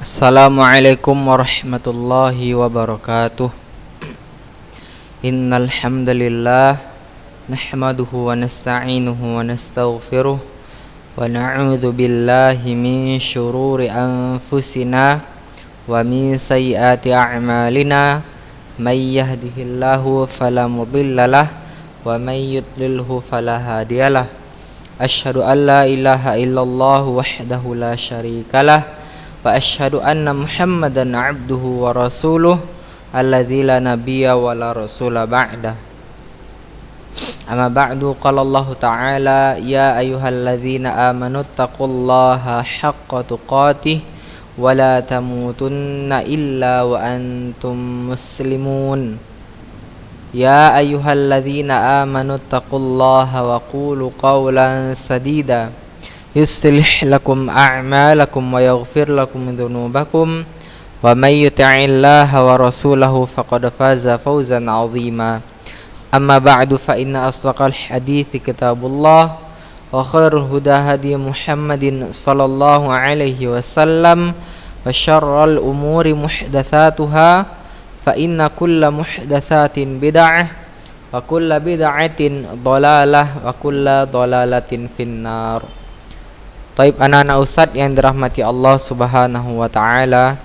Assalamualaikum warahmatullahi wabarakatuh. Innal hamdalillah nahmaduhu wa nasta'inuhu wa nastaghfiruh wa na'udzu billahi min syururi anfusina wa min sayyiati a'malina may yahdihillahu fala mudhillalah wa may yudlilhu fala hadiyalah. Asyhadu an la ilaha illallah wahdahu la syarikalah wa asyhadu anna Muhammadan abduhu wa rasuluh alladzi la nabiyya wa la rasula ba'dah. Amma ba'du, qala Allah ta'ala ya ayyuhalladzina amanu taqullaha haqqa tuqatih wa la tamutunna illa wa antum muslimun. Ya ayyuhalladzina amanu taqullaha wa qulu qawlan sadida yuslih lakum a'malakum wa yaghfir lakum dhunubakum wa may yuti'illaha wa rasulahu faqad faza fawzan 'azima. Amma ba'du, fa inna asdaqal hadithi kitabullah wa khairul huda hadi Muhammadin sallallahu alaihi wasallam wa syarrul umuri muhdatsatuha fa inna kulla muhdatsatin bid'ah wa kulla bid'atin dhalalah wa kulla dhalalatin finnar. Taib anak-anak Ustadz yang dirahmati Allah subhanahu wa ta'ala,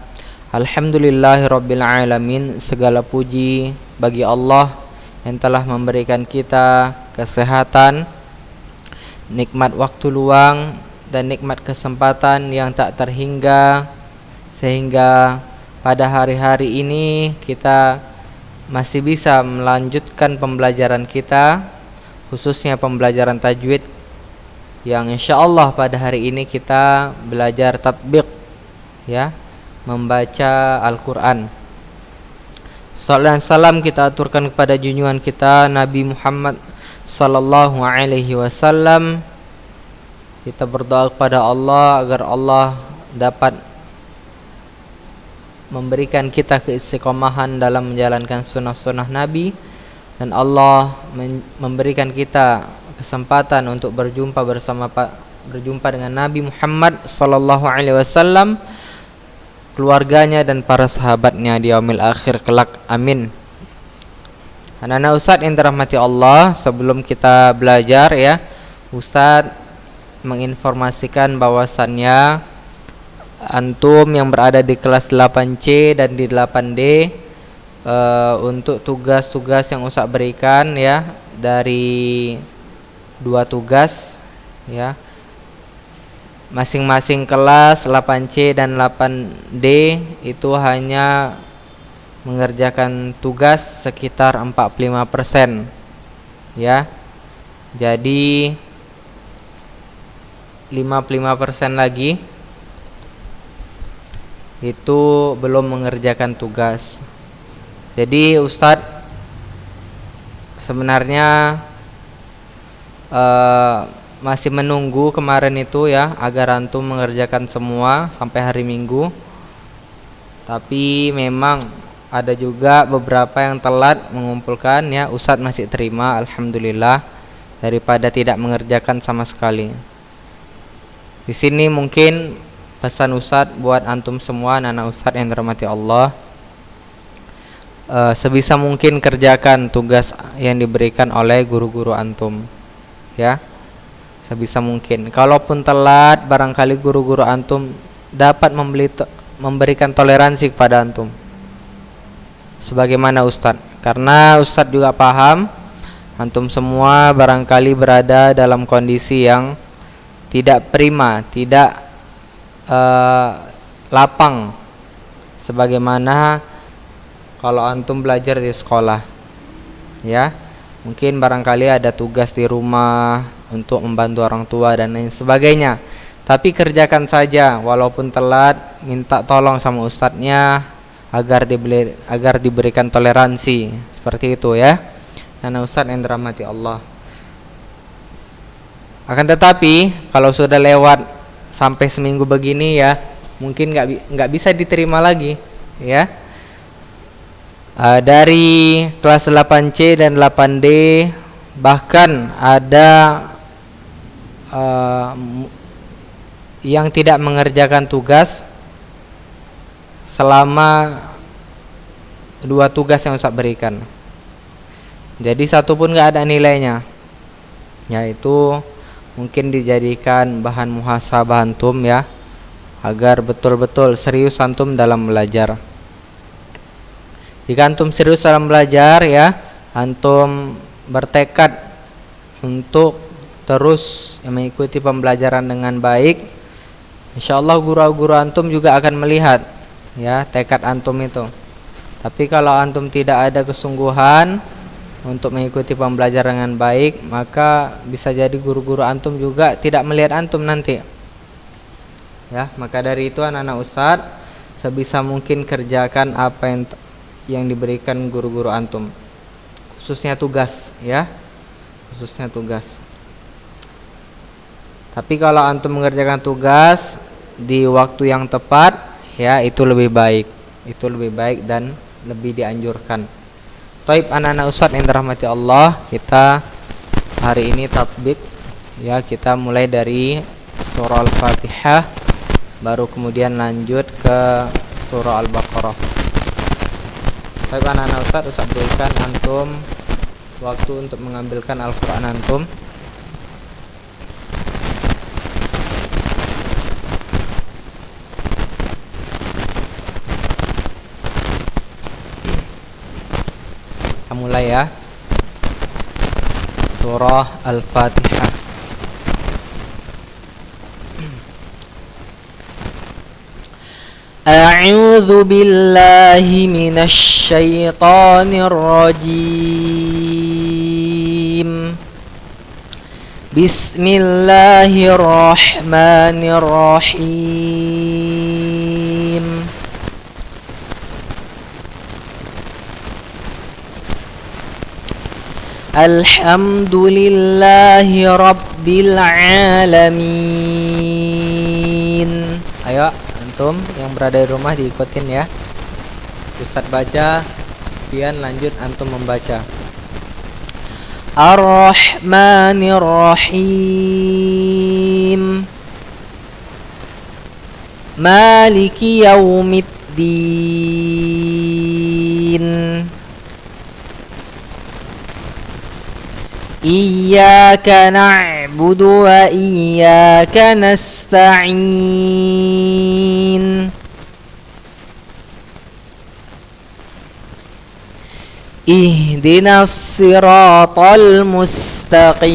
alhamdulillahirabbil alamin. Segala puji bagi Allah yang telah memberikan kita kesehatan, nikmat waktu luang, dan nikmat kesempatan yang tak terhingga, sehingga pada hari-hari ini kita masih bisa melanjutkan pembelajaran kita, khususnya pembelajaran tajwid, yang insyaallah pada hari ini kita belajar tatbiq, ya, membaca Al-Quran. Salam dan salam kita aturkan kepada junjungan kita Nabi Muhammad sallallahu alaihi wasallam. Kita berdoa kepada Allah agar Allah dapat memberikan kita keistiqomahan dalam menjalankan sunnah-sunnah Nabi, dan Allah memberikan kita kesempatan untuk berjumpa dengan Nabi Muhammad sallallahu alaihi wasallam, keluarganya dan para sahabatnya di yaumil akhir kelak. Amin. Anak-anak Ustadz yang dirahmati Allah, sebelum kita belajar, ya, Ustadz menginformasikan bahwasannya antum yang berada di kelas 8C dan di 8D, untuk tugas-tugas yang Ustadz berikan, ya, dari 2 tugas, ya, masing-masing kelas 8C dan 8D itu hanya mengerjakan tugas sekitar 45%, ya. Jadi 55% lagi itu belum mengerjakan tugas. Jadi Ustadz sebenarnya masih menunggu kemarin itu, ya, agar antum mengerjakan semua sampai hari Minggu. Tapi memang ada juga beberapa yang telat mengumpulkan, ya. Ustadz masih terima, alhamdulillah, daripada tidak mengerjakan sama sekali. Di sini mungkin pesan Ustadz buat antum semua, anak-anak Ustadz yang dirahmati Allah, sebisa mungkin kerjakan tugas yang diberikan oleh guru-guru antum, ya, sebisa mungkin. Kalaupun telat, barangkali guru-guru antum dapat memberikan toleransi kepada antum, sebagaimana Ustadz. Karena Ustadz juga paham antum semua barangkali berada dalam kondisi yang tidak prima, tidak lapang, sebagaimana kalau antum belajar di sekolah, ya. Mungkin barangkali ada tugas di rumah untuk membantu orang tua dan lain sebagainya. Tapi kerjakan saja, walaupun telat, minta tolong sama ustadznya agar diberikan toleransi, seperti itu, ya. Karena ustadz yang dirahmati Allah. Akan tetapi kalau sudah lewat sampai seminggu begini, ya, mungkin nggak bisa diterima lagi, ya. Dari kelas 8C dan 8D bahkan ada yang tidak mengerjakan tugas selama 2 tugas yang Ustaz berikan. Jadi satu pun nggak ada nilainya, yaitu mungkin dijadikan bahan muhasabah antum ya, agar betul-betul serius antum dalam belajar. Jika antum serius dalam belajar ya, antum bertekad untuk terus mengikuti pembelajaran dengan baik, insyaallah guru-guru antum juga akan melihat ya tekad antum itu. Tapi kalau antum tidak ada kesungguhan untuk mengikuti pembelajaran dengan baik, maka bisa jadi guru-guru antum juga tidak melihat antum nanti. Ya, maka dari itu anak-anak Ustadz sebisa mungkin kerjakan apa yang diberikan guru-guru antum. Khususnya tugas ya. Khususnya tugas. Tapi kalau antum mengerjakan tugas di waktu yang tepat, ya itu lebih baik. Itu lebih baik dan lebih dianjurkan. Taib anak-anak Ustadz yang dirahmati Allah, kita hari ini tatbik ya, kita mulai dari surah Al-Fatihah baru kemudian lanjut ke surah Al-Baqarah. Taib anak-anak Ustadz berikan antum waktu untuk mengambilkan Al-Qur'an antum. Mulai ya, surah Al-Fatihah. A'udzu billahi minasy syaithanir rajim. Bismillahirrahmanirrahim. Alhamdulillahi Rabbil Alamin. Ayo antum yang berada di rumah diikutin ya. Ustadz baca, kemudian lanjut antum membaca. Ar-Rahmanir-Rahim. Maliki Yaumiddin. Iyyaka na'budu wa iyyaka nasta'in. Ihdinas siratal mustaqim.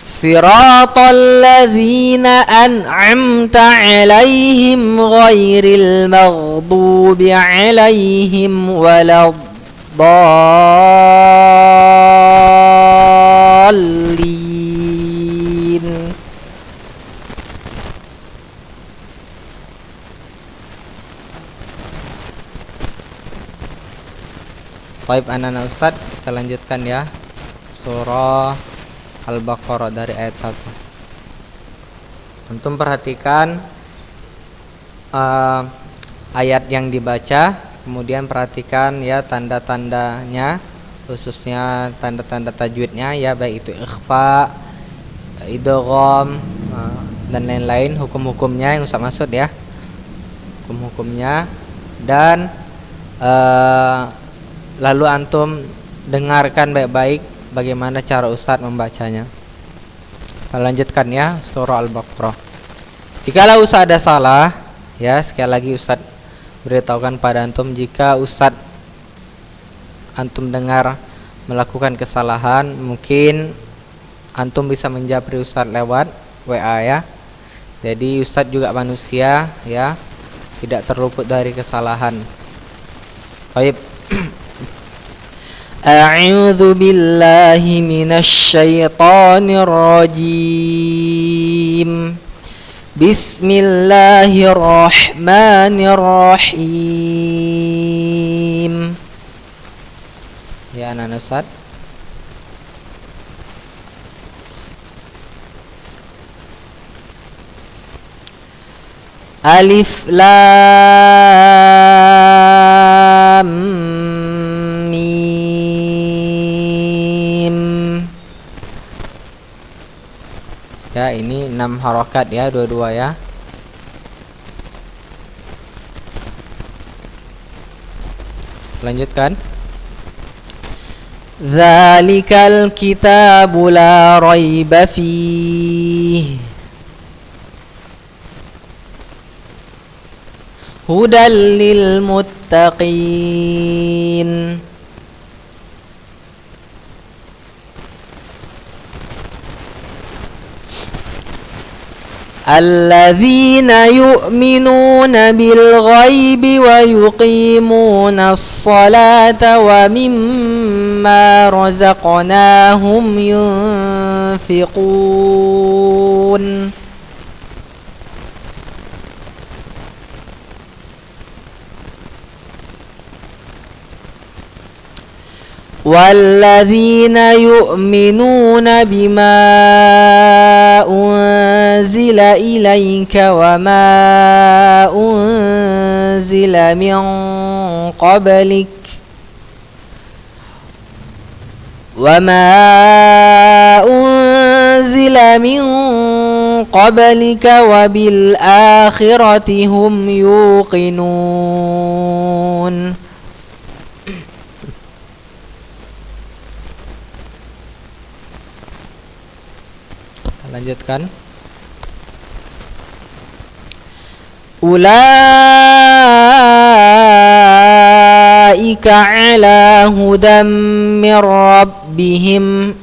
Siratal ladzina an'amta 'alaihim ghairil maghdubi 'alaihim waladdallin. Baik anak-anak Ustadz, kita lanjutkan ya. Surah Al-Baqarah dari ayat 1. Antum perhatikan ayat yang dibaca, kemudian perhatikan ya tanda-tandanya, khususnya tanda-tanda tajwidnya ya, baik itu ikhfa, idgham dan lain-lain, hukum-hukumnya yang Ustaz maksud ya. Hukum-hukumnya dan lalu antum dengarkan baik-baik bagaimana cara Ustadz membacanya. Kita lanjutkan ya surah Al-Baqarah. Jikalau Ustadz ada salah, ya sekali lagi Ustadz beritahukan pada antum, jika Ustadz antum dengar melakukan kesalahan, mungkin antum bisa menjapri Ustadz lewat WA ya. Jadi Ustadz juga manusia ya, tidak terluput dari kesalahan. Baik. A'udzu billahi minasy syaithanir rajim. Bismillahirrahmanirrahim. Ya anak-anak Ustaz. Alif Lam Mim. Ya, ini 6 harokat ya, dua-dua ya. Lanjutkan. Dzalikal kitabu la raiba fihi hudal lil muttaqin. الذين يؤمنون بالغيب ويقيمون الصلاة ومما رزقناهم ينفقون والذين يؤمنون بما أنزل إليك وما أنزل من قبلك وبالآخرة هم يوقنون. Lanjutkan. Ulaika ala hudam min rabbihim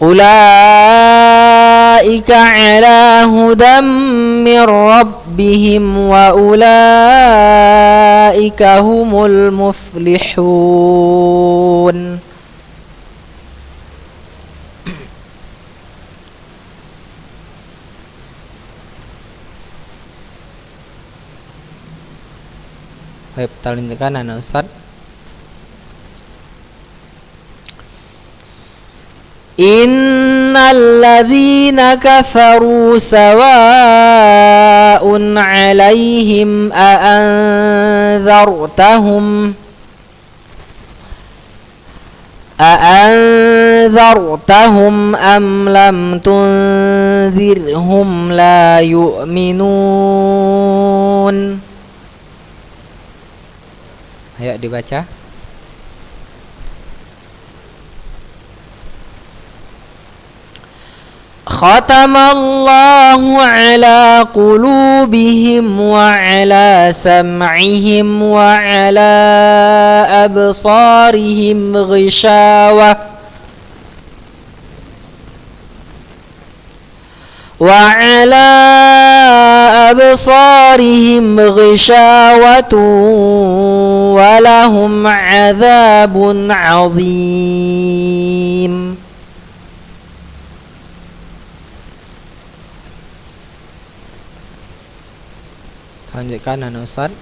Ulaika ala hudam min rabbihim wa ulaika humul muflihun. Baik, kita lanjutkan anak Ustaz. Innal ladzina kafaru sawa'un 'alaihim أأنذرتهم أم لم تنذرهم لا يؤمنون. Ayo dibaca. Khatamallahu ala qulubihim wa ala sam'ihim wa ala absarihim ghishawah وعلى أبصارهم غشاوة ولهم عذاب عظيم. Lanjutkan anak Ustaz.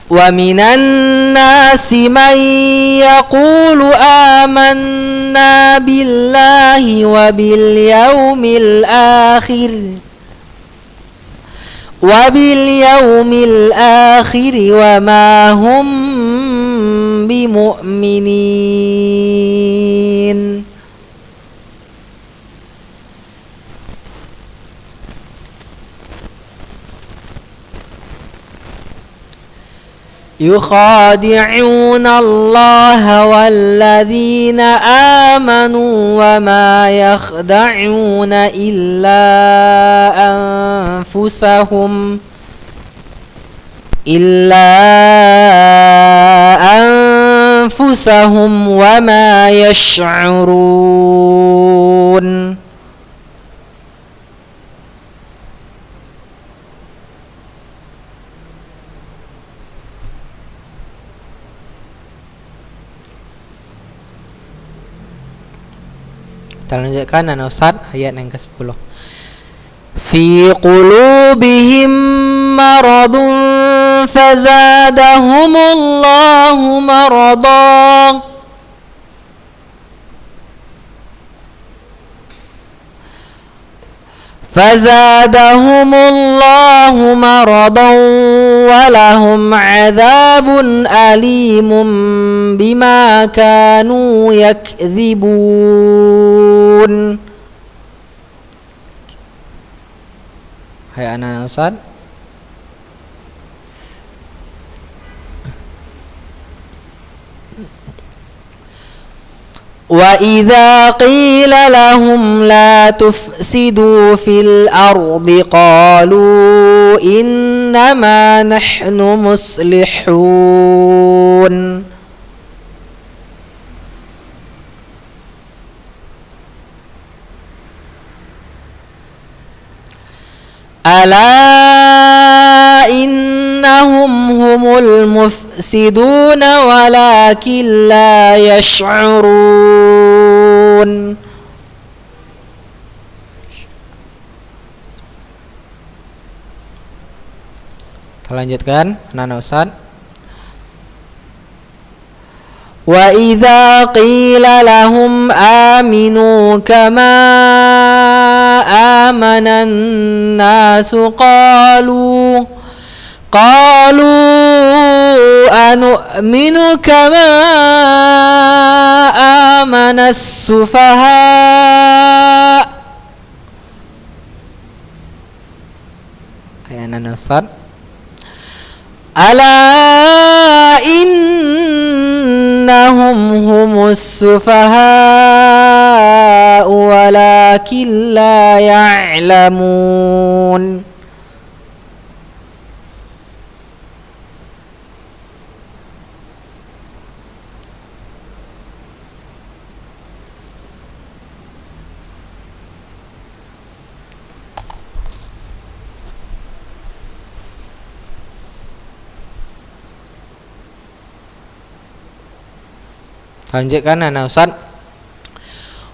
وَمِنَ النَّاسِ مَن يَقُولُ آمَنَّا بِاللَّهِ وَبِالْيَوْمِ الْآخِرِ وَمَا هُمْ بِمُؤْمِنِينَ. يخادعون الله والذين آمنوا وما يخدعون إلا أنفسهم وما يشعرون. Kita lanjutkan anak Ustaz ayat yang ke-10. Fi qulubihim maradun fazadahumullahu maradan fazadahumullahu maradan walahum adzabun alimun bima kanu yakdzibun. Hai anak-anak Ustaz. Wa idza qila lahum la tufsidu fil ardi qalu innama nahnu muslihun. Ala innahum humul mufsiduna walakin la yash'urun. Kita lanjutkan anak-anak Ustaz. Wa idza qila lahum aminu kama amanan nasu qalu anu'minu kama amanas sufaha. Anak-anak Ustaz. Ala innahum humus sufaha walakin la ya'lamun. Lanjutkan anak Ustaz.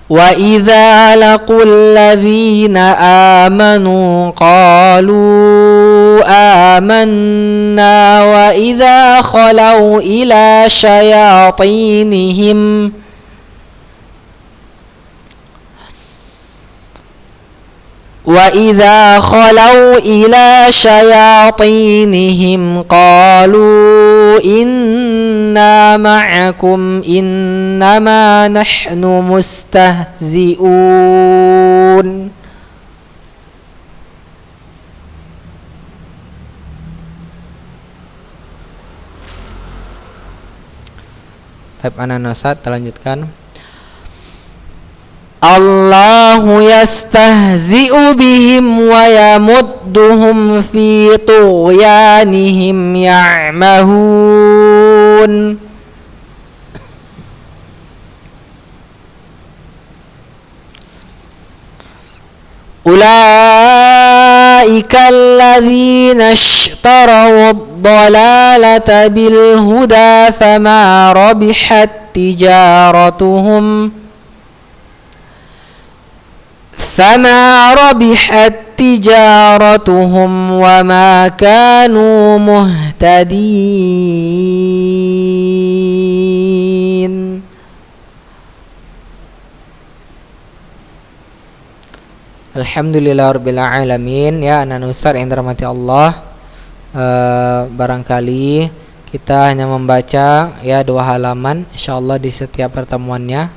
Wa idza laqul ladzina amanu qalu amanna wa idza khalau ila syayatinihim وَإِذَا خَلَوْا إِلَى شَيَاطِينِهِمْ قَالُوا إِنَّا مَعَكُمْ إِنَّمَا نَحْنُ مُسْتَهْزِئُونَ. Tab anak-anak Ustaz, kita lanjutkan. Allahu yastahzi'u bihim wa yamudduhum fi tughyanihim ya'mahun. Ulaika alladzina ishtaraw ad-dalalata bil huda fama rabihat tijaratuhum وما كانوا مهتدين. Alhamdulillahirabbil alamin. Ya anak Ustaz yang dirahmati Allah, barangkali kita hanya membaca ya 2 halaman insyaallah di setiap pertemuannya.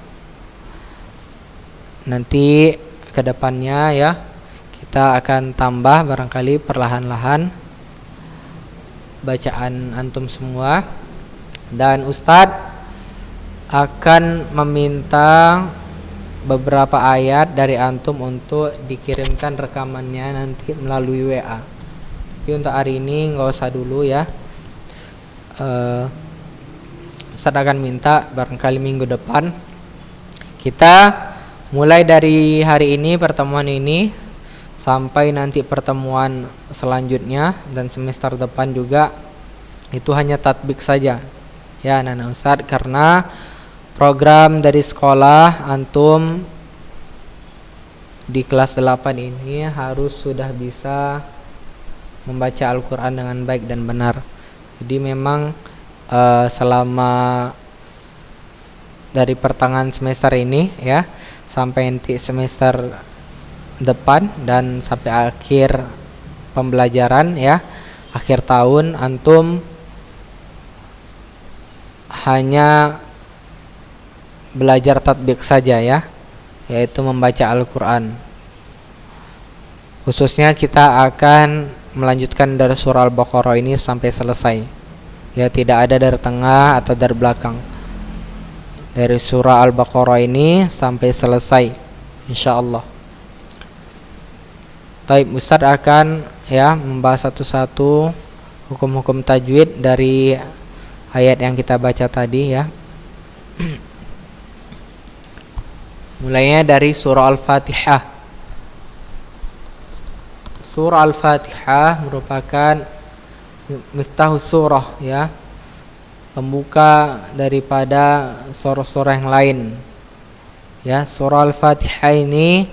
Nanti kedepannya ya kita akan tambah barangkali perlahan-lahan bacaan antum semua, dan Ustadz akan meminta beberapa ayat dari antum untuk dikirimkan rekamannya nanti melalui WA. Tapi untuk hari ini nggak usah dulu ya. Ustadz akan minta barangkali minggu depan kita mulai dari hari ini, pertemuan ini, sampai nanti pertemuan selanjutnya dan semester depan juga, itu hanya tatbik saja ya anak-anak Ustaz, karena program dari sekolah antum di kelas 8 ini harus sudah bisa membaca Al-Quran dengan baik dan benar. Jadi memang selama dari pertengahan semester ini ya sampai nanti semester depan dan sampai akhir pembelajaran ya, akhir tahun antum hanya belajar tatbik saja ya, yaitu membaca Al-Quran. Khususnya kita akan melanjutkan dari surah Al-Baqarah ini sampai selesai ya, tidak ada dari tengah atau dari belakang. Dari surah Al-Baqarah ini sampai selesai insyaallah. Taib, Ustaz akan ya membahas satu-satu hukum-hukum tajwid dari ayat yang kita baca tadi ya. Mulainya dari surah Al-Fatihah. Surah Al-Fatihah merupakan miftahus surah ya, pembuka daripada surah-surah yang lain ya. Surah Al-Fatihah ini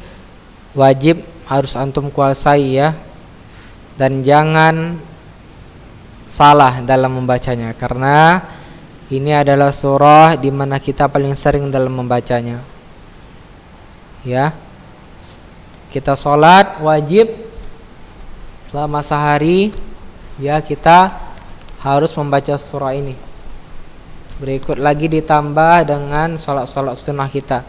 wajib harus antum kuasai ya, dan jangan salah dalam membacanya, karena ini adalah surah di mana kita paling sering dalam membacanya ya. Kita sholat wajib selama sehari ya, kita harus membaca surah ini. Berikut lagi ditambah dengan sholat-sholat sunnah kita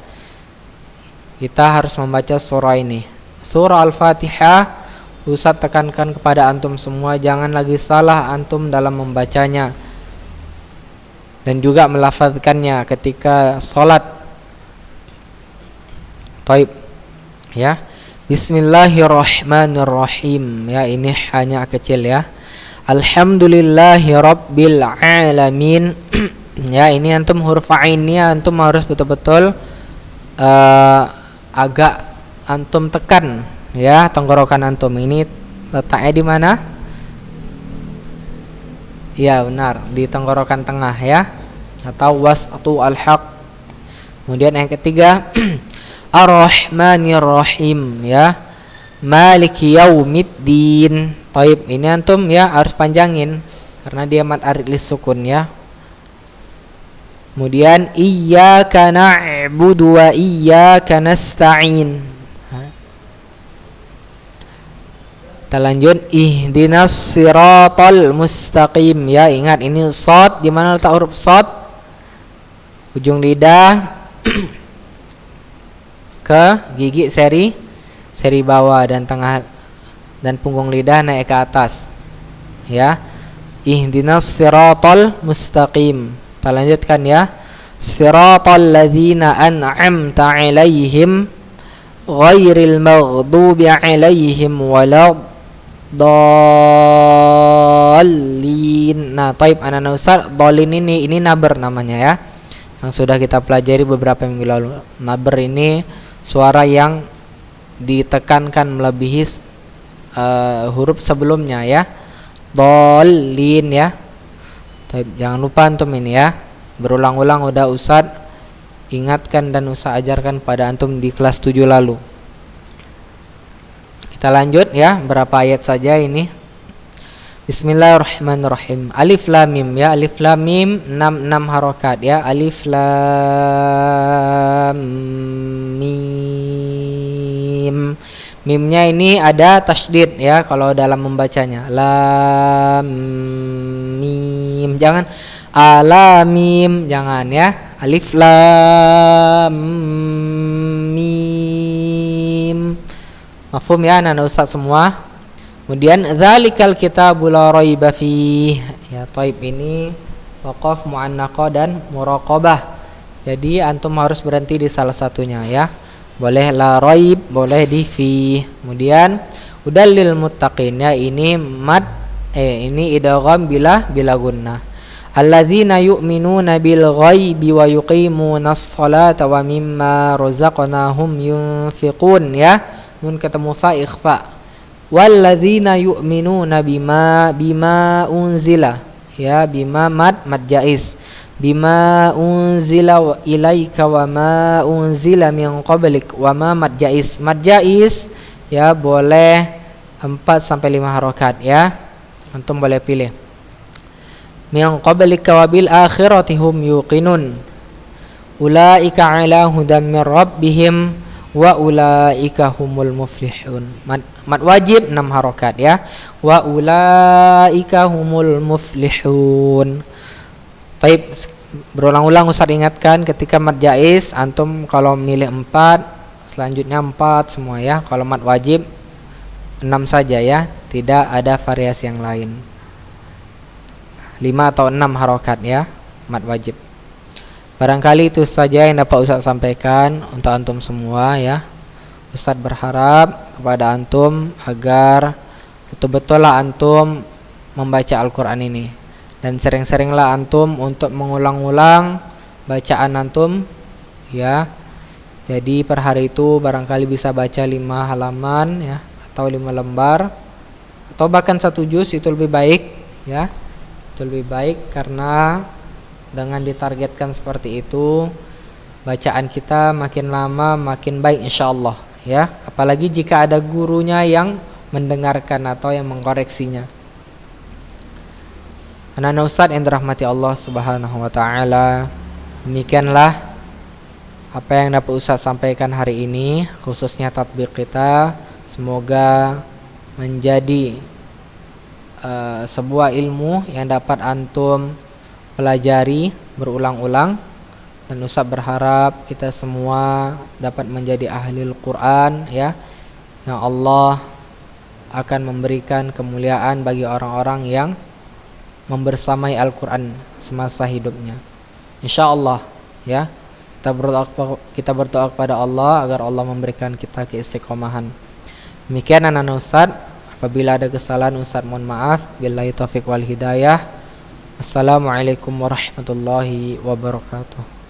harus membaca surah ini. Surah Al-Fatihah, Ustaz tekankan kepada antum semua, jangan lagi salah antum dalam membacanya dan juga melafazkannya ketika sholat. Taib ya. Bismillahirrahmanirrahim ya, ini hanya kecil ya. Alhamdulillahirabbil alamin. Ya, ini antum huruf ainnya antum harus betul-betul agak antum tekan ya, tenggorokan antum ini letaknya di mana? Ya benar, di tenggorokan tengah ya, atau wasatu al-haq. Kemudian yang ketiga Ar-Rahmanir-Rahim ya, Maliki Yaumiddin. Taib, ini antum ya harus panjangin karena dia mad arid lis sukun ya. Kemudian Iyyaka na'budu wa iyyaka nasta'in. Kita lanjut, Ihdinas siratal mustaqim ya. Ingat ini shad, di mana letak huruf shad? Ujung lidah ke gigi seri bawah dan tengah, dan punggung lidah naik ke atas ya. Ihdinas siratal mustaqim. Kita lanjutkan ya. Siratal ladzina an'amta 'alaihim ghairil maghdubi 'alaihim waladdallin. Nah, taib anak Ustaz, dhalin ini naber namanya ya, yang sudah kita pelajari beberapa minggu lalu. Naber ini suara yang ditekankan melebihi huruf sebelumnya ya. Dhalin ya. Taib, jangan lupa antum ini ya, berulang-ulang udah Ustaz ingatkan dan Ustaz ajarkan pada antum di kelas 7 lalu. Kita lanjut ya, berapa ayat saja ini. Bismillahirrahmanirrahim. Alif lam mim ya, alif lam mim 6 harokat ya. Alif lam mim. Mimnya ini ada tasydid ya kalau dalam membacanya. Lam mim. Jangan alamim, jangan ya. Alif lam mim. Mafhum ya anak Ustaz semua? Kemudian dzalikal kitabul la raiba fih. Ya, taib ini waqaf, muannaqah dan muraqabah. Jadi antum harus berhenti di salah satunya ya. Boleh la raib, boleh di fi. Kemudian udallil muttaqin ya, ini mad ini idgham bila gunnah. Alladzina yu'minuna bil ghaibi wa yuqimunas salata wa mimma razaqnahum yunfiqun ya. Nun ketemu fa ikhfa. Walladzina yu'minuna bima unzila ya, bima mad jaiz. Bima unzila ilaika wa ma unzila min qablik wa ma mad jaiz. Mad jaiz ya boleh 4 sampai 5 harokat ya. Antum boleh pilih. Min qablika wa bil akhirati hum yuqinun. Ulaika ala hudam min rabbihim Wa ulaika humul muflihun. Mad wajib 6 harokat ya. Wa ulaika humul muflihun. Taib, berulang-ulang Ustaz ingatkan ketika mad jaiz antum kalau milih 4, selanjutnya 4 semua ya. Kalau mad wajib 6 saja ya, tidak ada variasi yang lain. 5 atau 6 harokat ya, mad wajib. Barangkali itu saja yang dapat Ustaz sampaikan untuk antum semua ya. Ustaz berharap kepada antum agar betul-betul lah antum membaca Al-Quran ini, dan sering-seringlah antum untuk mengulang-ulang bacaan antum ya. Jadi per hari itu barangkali bisa baca 5 halaman ya, atau 5 lembar, atau bahkan 1 juz, itu lebih baik ya. Itu lebih baik karena dengan ditargetkan seperti itu, bacaan kita makin lama makin baik insyaallah ya. Apalagi jika ada gurunya yang mendengarkan atau yang mengkoreksinya. Anak-anak Ustaz yang dirahmati Allah Subhanahu wa taala, demikianlah apa yang dapat Ustaz sampaikan hari ini, khususnya tatbik kita. Semoga menjadi sebuah ilmu yang dapat antum pelajari berulang-ulang, dan Ustaz berharap kita semua dapat menjadi ahli Al-Quran ya, yang Allah akan memberikan kemuliaan bagi orang-orang yang membersamai Al-Quran semasa hidupnya insyaallah ya. Kita berdoa kepada Allah agar Allah memberikan kita keistiqomahan. Demikian anak-anak Ustaz. Apabila ada kesalahan Ustaz mohon maaf. Billahi taufiq wal hidayah. Assalamualaikum warahmatullahi wabarakatuh.